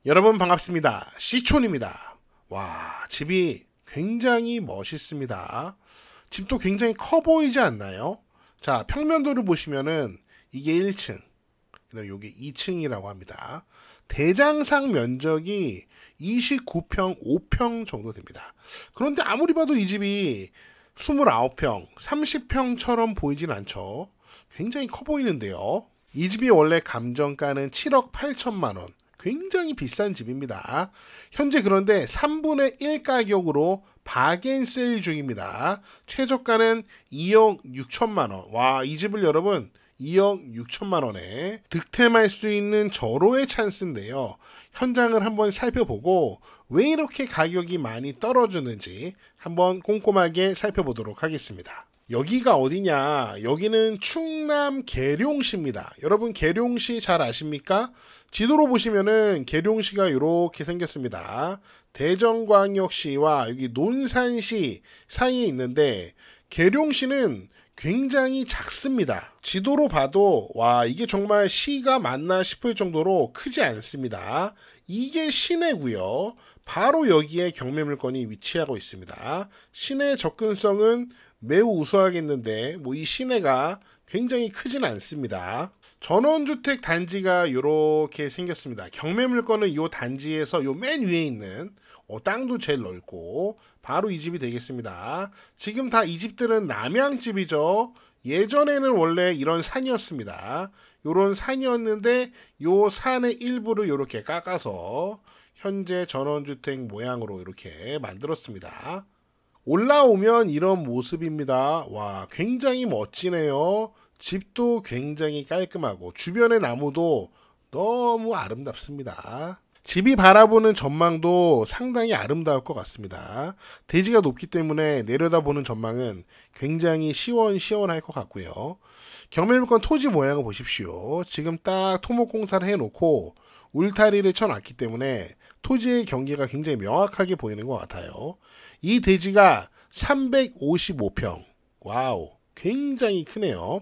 여러분 반갑습니다. 시촌입니다. 와, 집이 굉장히 멋있습니다. 집도 굉장히 커 보이지 않나요? 자, 평면도를 보시면은 이게 1층, 그다음에 이게 2층이라고 합니다. 대장상 면적이 29평, 5평 정도 됩니다. 그런데 아무리 봐도 이 집이 29평, 30평처럼 보이진 않죠. 굉장히 커 보이는데요. 이 집이 원래 감정가는 7억 8천만 원. 굉장히 비싼 집입니다. 현재 그런데 3분의 1 가격으로 바겐세일 중입니다. 최저가는 2억 6천만 원. 와, 이 집을 여러분 2억 6천만 원에 득템할 수 있는 절호의 찬스인데요. 현장을 한번 살펴보고 왜 이렇게 가격이 많이 떨어졌는지 한번 꼼꼼하게 살펴보도록 하겠습니다. 여기가 어디냐? 여기는 충남 계룡시입니다. 여러분 계룡시 잘 아십니까? 지도로 보시면은 계룡시가 이렇게 생겼습니다. 대전광역시와 여기 논산시 사이에 있는데 계룡시는 굉장히 작습니다. 지도로 봐도 와, 이게 정말 시가 맞나 싶을 정도로 크지 않습니다. 이게 시내고요. 바로 여기에 경매물건이 위치하고 있습니다. 시내 접근성은 매우 우수하겠는데 이 시내가 굉장히 크진 않습니다. 전원주택 단지가 이렇게 생겼습니다. 경매물건은 이 단지에서 맨 위에 있는 땅도 제일 넓고 바로 이 집이 되겠습니다. 지금 다 이 집들은 남양집이죠. 예전에는 원래 이런 산이었습니다. 이런 산이었는데 이 산의 일부를 이렇게 깎아서 현재 전원주택 모양으로 이렇게 만들었습니다. 올라오면 이런 모습입니다. 와, 굉장히 멋지네요. 집도 굉장히 깔끔하고 주변의 나무도 너무 아름답습니다. 집이 바라보는 전망도 상당히 아름다울 것 같습니다. 대지가 높기 때문에 내려다보는 전망은 굉장히 시원시원할 것 같고요. 경매물건 토지 모양을 보십시오. 지금 딱 토목공사를 해놓고 울타리를 쳐놨기 때문에 토지의 경계가 굉장히 명확하게 보이는 것 같아요. 이 대지가 355평. 와우, 굉장히 크네요.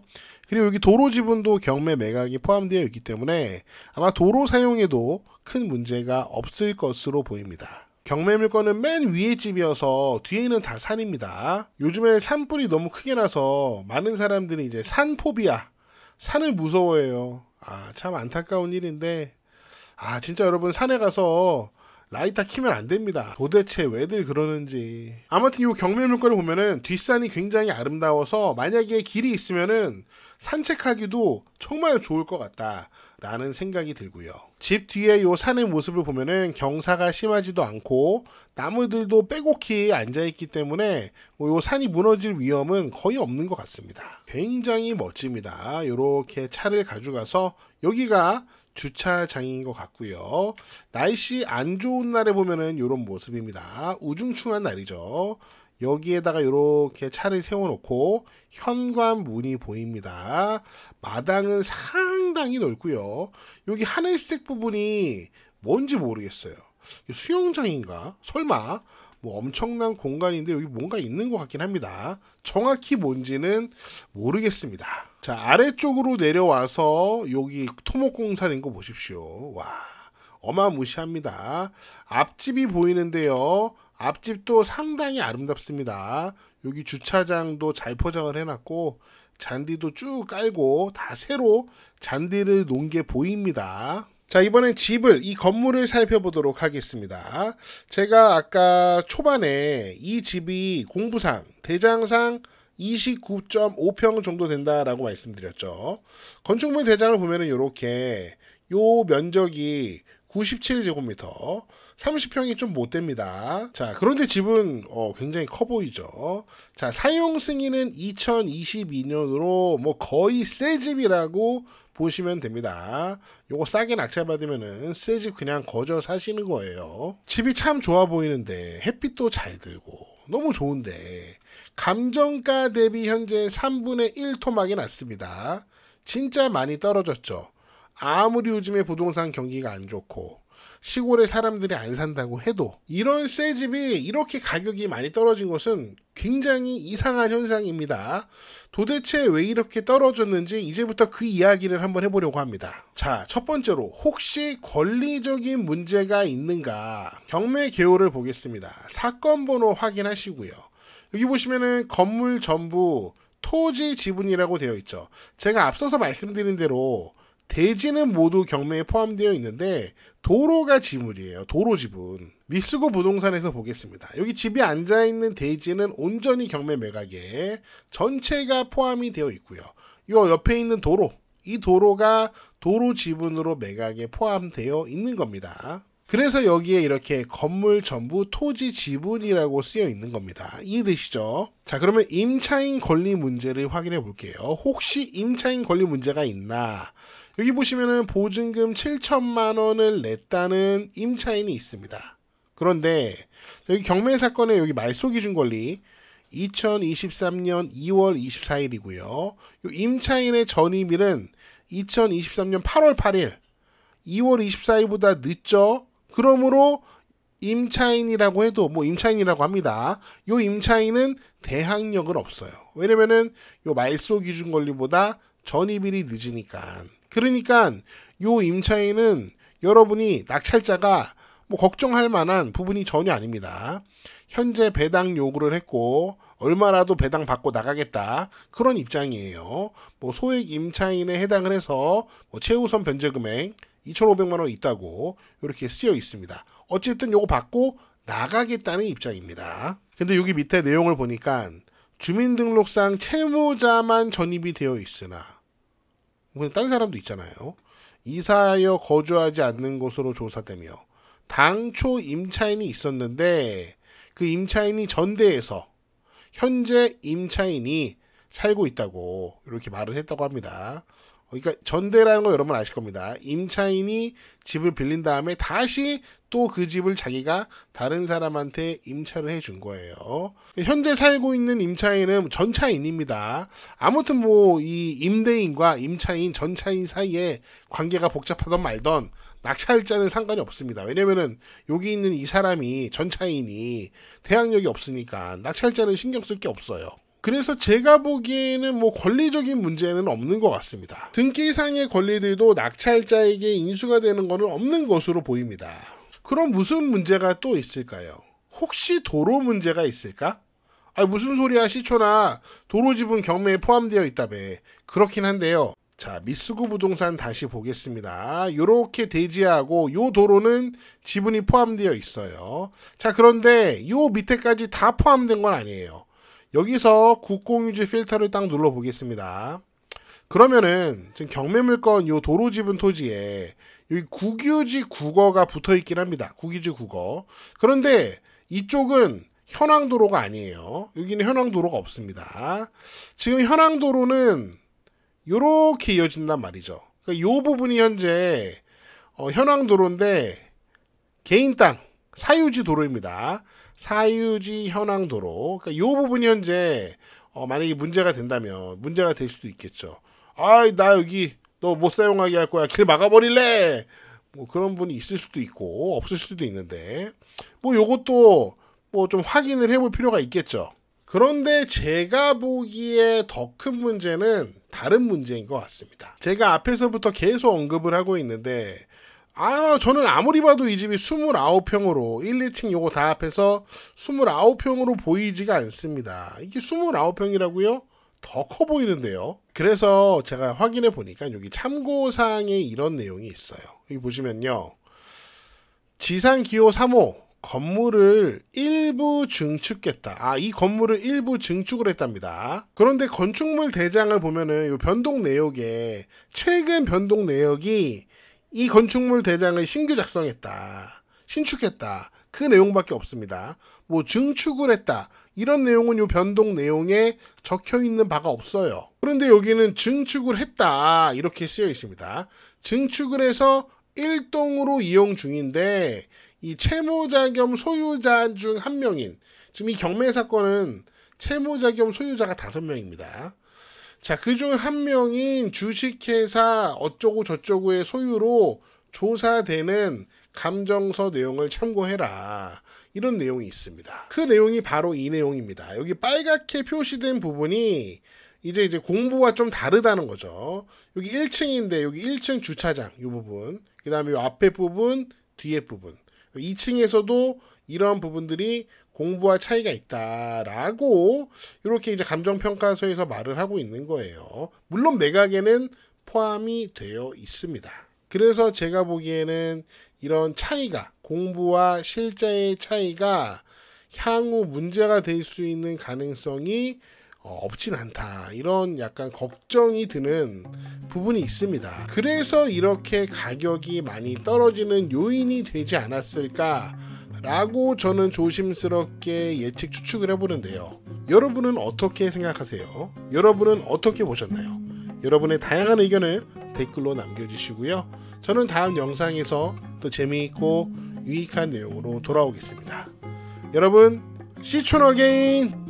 그리고 여기 도로 지분도 경매 매각이 포함되어 있기 때문에 아마 도로 사용에도 큰 문제가 없을 것으로 보입니다. 경매 물건은 맨 위에 집이어서 뒤에는 다 산입니다. 요즘에 산불이 너무 크게 나서 많은 사람들이 이제 산포비아, 산을 무서워해요. 참 안타까운 일인데 진짜 여러분 산에 가서 라이터 키면 안 됩니다. 도대체 왜들 그러는지. 아무튼 이 경매 물건을 보면은 뒷산이 굉장히 아름다워서 만약에 길이 있으면은 산책하기도 정말 좋을 것 같다라는 생각이 들고요. 집 뒤에 이 산의 모습을 보면은 경사가 심하지도 않고 나무들도 빼곡히 앉아있기 때문에 이 산이 무너질 위험은 거의 없는 것 같습니다. 굉장히 멋집니다. 이렇게 차를 가져가서 여기가 주차장인 것 같고요. 날씨 안 좋은 날에 보면은 이런 모습입니다. 우중충한 날이죠. 여기에다가 이렇게 차를 세워놓고 현관문이 보입니다. 마당은 상당히 넓고요. 여기 하늘색 부분이 뭔지 모르겠어요. 수영장인가? 설마? 엄청난 공간인데 여기 뭔가 있는 것 같긴 합니다. 정확히 뭔지는 모르겠습니다. 자, 아래쪽으로 내려와서 여기 토목공사된 거 보십시오. 와, 어마무시합니다. 앞집이 보이는데요. 앞집도 상당히 아름답습니다. 여기 주차장도 잘 포장을 해놨고 잔디도 쭉 깔고 다 새로 잔디를 놓은 게 보입니다. 자, 이번엔 이 건물을 살펴보도록 하겠습니다. 제가 아까 초반에 이 집이 공부상, 대장상 29.5평 정도 된다라고 말씀드렸죠. 건축물 대장을 보면은 이렇게 요 면적이 97제곱미터, 30평이 좀 못 됩니다. 자, 그런데 집은 굉장히 커 보이죠. 자, 사용 승인은 2022년으로 거의 새 집이라고 보시면 됩니다. 요거 싸게 낙찰받으면은 새 집 그냥 거저 사시는 거예요. 집이 참 좋아 보이는데 햇빛도 잘 들고 너무 좋은데 감정가 대비 현재 3분의 1 토막이 났습니다. 진짜 많이 떨어졌죠. 아무리 요즘에 부동산 경기가 안 좋고 시골에 사람들이 안 산다고 해도 이런 새 집이 이렇게 가격이 많이 떨어진 것은 굉장히 이상한 현상입니다. 도대체 왜 이렇게 떨어졌는지 이제부터 그 이야기를 한번 해보려고 합니다. 자, 첫 번째로 혹시 권리적인 문제가 있는가? 경매 개요를 보겠습니다. 사건 번호 확인하시고요. 여기 보시면은 건물 전부 토지 지분이라고 되어 있죠. 제가 앞서서 말씀드린 대로 대지는 모두 경매에 포함되어 있는데 도로가 지물이에요. 도로 지분. 미쓰고 부동산에서 보겠습니다. 여기 집이 앉아있는 대지는 온전히 경매 매각에 전체가 포함이 되어 있고요. 이 옆에 있는 도로, 이 도로가 도로 지분으로 매각에 포함되어 있는 겁니다. 그래서 여기에 이렇게 건물 전부 토지 지분이라고 쓰여 있는 겁니다. 이해되시죠? 자, 그러면 임차인 권리 문제를 확인해 볼게요. 혹시 임차인 권리 문제가 있나? 여기 보시면은 보증금 7천만 원을 냈다는 임차인이 있습니다. 그런데 여기 경매 사건의 여기 말소 기준 권리 2023년 2월 24일이고요. 임차인의 전입일은 2023년 8월 8일, 2월 24일보다 늦죠? 그러므로 임차인이라고 해도 임차인이라고 합니다. 요 임차인은 대항력은 없어요. 왜냐면은 요 말소 기준 권리보다 전입일이 늦으니까. 그러니까 요 임차인은 여러분이 낙찰자가 걱정할 만한 부분이 전혀 아닙니다. 현재 배당 요구를 했고 얼마라도 배당 받고 나가겠다 그런 입장이에요. 소액 임차인에 해당을 해서 최우선 변제 금액 2,500만 원 있다고 이렇게 쓰여 있습니다. 어쨌든 요거 받고 나가겠다는 입장입니다. 근데 여기 밑에 내용을 보니까 주민등록상 채무자만 전입이 되어 있으나 다른 사람도 있잖아요. 이사하여 거주하지 않는 곳으로 조사되며 당초 임차인이 있었는데 그 임차인이 전대해서 현재 임차인이 살고 있다고 이렇게 말을 했다고 합니다. 그러니까 전대라는 거 여러분 아실 겁니다. 임차인이 집을 빌린 다음에 다시 또 그 집을 자기가 다른 사람한테 임차를 해준 거예요. 현재 살고 있는 임차인은 전차인입니다. 아무튼 이 임대인과 임차인, 전차인 사이에 관계가 복잡하던 말던 낙찰자는 상관이 없습니다. 왜냐면은 여기 있는 이 사람이 전차인이 대항력이 없으니까 낙찰자는 신경 쓸 게 없어요. 그래서 제가 보기에는 권리적인 문제는 없는 것 같습니다. 등기상의 권리들도 낙찰자에게 인수가 되는 것은 없는 것으로 보입니다. 그럼 무슨 문제가 또 있을까요? 혹시 도로 문제가 있을까? 무슨 소리야 시초나 도로 지분 경매에 포함되어 있다며. 그렇긴 한데요. 자, 미쓰고 부동산 다시 보겠습니다. 요렇게 대지하고 요 도로는 지분이 포함되어 있어요. 자, 그런데 요 밑에까지 다 포함된 건 아니에요. 여기서 국공유지 필터를 딱 눌러보겠습니다. 그러면은 지금 경매물건 요 도로 지분 토지에 여기 국유지 국어가 붙어 있긴 합니다. 국유지 국어. 그런데 이쪽은 현황도로가 아니에요. 여기는 현황도로가 없습니다. 지금 현황도로는 요렇게 이어진단 말이죠. 그러니까 요 부분이 현재 현황도로인데 개인 땅 사유지 도로입니다. 사유지 현황도로. 그러니까 요 부분이 현재 만약에 문제가 된다면 문제가 될 수도 있겠죠. 나 여기 너 못 사용하게 할 거야. 길 막아버릴래. 그런 분이 있을 수도 있고 없을 수도 있는데 요것도 좀 확인을 해볼 필요가 있겠죠. 그런데 제가 보기에 더 큰 문제는 다른 문제인 것 같습니다. 제가 앞에서부터 계속 언급을 하고 있는데 저는 아무리 봐도 이 집이 29평으로 1, 2층 요거 다 합해서 29평으로 보이지가 않습니다. 이게 29평이라고요? 더 커 보이는데요. 그래서 제가 확인해 보니까 여기 참고사항에 이런 내용이 있어요. 여기 보시면요. 지상기호 3호 건물을 일부 증축했다. 이 건물을 일부 증축을 했답니다. 그런데 건축물 대장을 보면은 이 변동 내역에 최근 변동 내역이 이 건축물 대장을 신규 작성했다. 신축했다. 그 내용밖에 없습니다. 증축을 했다. 이런 내용은 이 변동 내용에 적혀 있는 바가 없어요. 그런데 여기는 증축을 했다. 이렇게 쓰여 있습니다. 증축을 해서 1동으로 이용 중인데 이 채무자 겸 소유자 중 한 명인 지금 이 경매 사건은 채무자 겸 소유자가 5명입니다. 자, 그중 한 명인 주식회사 어쩌고 저쩌고의 소유로 조사되는 감정서 내용을 참고해라. 이런 내용이 있습니다. 그 내용이 바로 이 내용입니다. 여기 빨갛게 표시된 부분이 이제 공부와 좀 다르다는 거죠. 여기 1층인데 여기 1층 주차장 이 부분, 그 다음에 이 앞에 부분, 뒤에 부분, 2층에서도 이런 부분들이 공부와 차이가 있다라고 이렇게 이제 감정평가서에서 말을 하고 있는 거예요. 물론 매각에는 포함이 되어 있습니다. 그래서 제가 보기에는 이런 차이가, 공부와 실제의 차이가 향후 문제가 될 수 있는 가능성이 없진 않다. 이런 약간 걱정이 드는 부분이 있습니다. 그래서 이렇게 가격이 많이 떨어지는 요인이 되지 않았을까 라고 저는 조심스럽게 예측 추측을 해보는데요. 여러분은 어떻게 생각하세요? 여러분은 어떻게 보셨나요? 여러분의 다양한 의견을 댓글로 남겨주시고요. 저는 다음 영상에서 또 재미있고 유익한 내용으로 돌아오겠습니다. 여러분, 시촌 어게인!